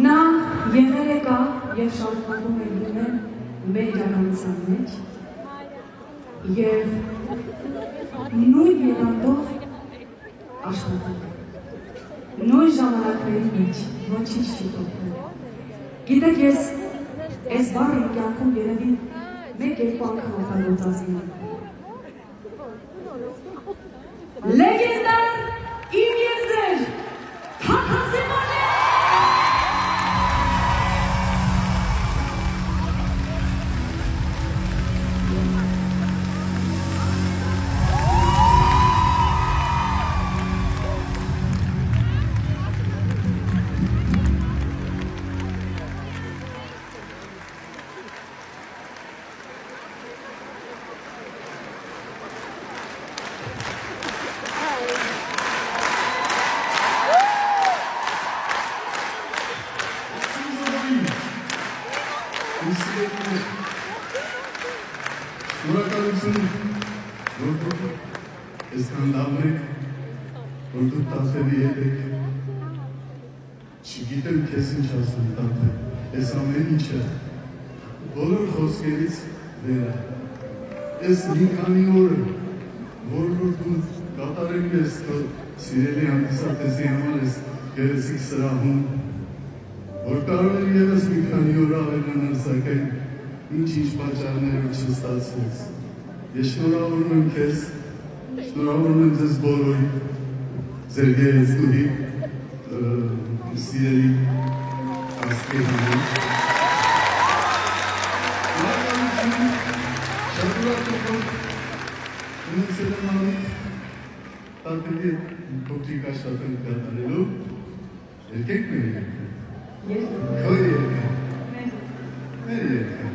Նա եղել է կա և շարունակում է լինել մեր իրականության մեջ և նույն ելանդով աշխատել է, նույն ժամանակների մեջ ոչինչ չի տոպնել։ Գիտեք, ես այս բառը իմ կյանքում երևի մեկ-երկու անգամ օգտագործածին եմ։ Լեգենդար իմ և ձեր Թաքասեմանը Շնորհակալություն, որ դուք այսքան լավն եք, որ դուք Տաթևի հետ եք։ Չգիտեմ քեզ ինչ ասեմ, Տաթև, այս ամեն ինչը բոլոր խոսքերից վեր է։ Այս մի քանի օրը, որ դու կատարել ես սիրելի հանդիսատեսի համար այս գեղեցիկ սրահում, որ կարող է ևս մի քանի օր ավելանալ, սակայն ինչ-ինչ պատճառներով չստացվեց։ Ես շնորհավորում եմ քեզ, շնորհավորում եմ ձեզ բոլորին, ձեր գեղեցկուհի, սիրելի ասկի համար։ Շնորհակալություն, շատ ուրախ ունեցել եմ անիվ Տաթևի փոքրիկ աշխատանք կատարելու, երկեք մեր երկը։ Քո երկը։ Մեր երկը։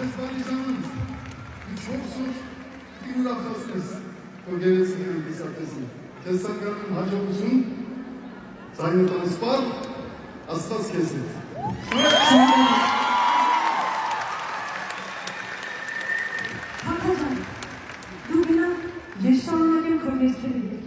Քեզ բարիժանանց, իչորսոր ուրախացնես քո գերեզմանի հանդիսատեսին։ Քեզ ցանկանում եմ հաջողություն, ձայնդ անսպար, Աստված քեզ հետ։ Հակոջան, դու գնա, ես շարունակեմ քո ներքևը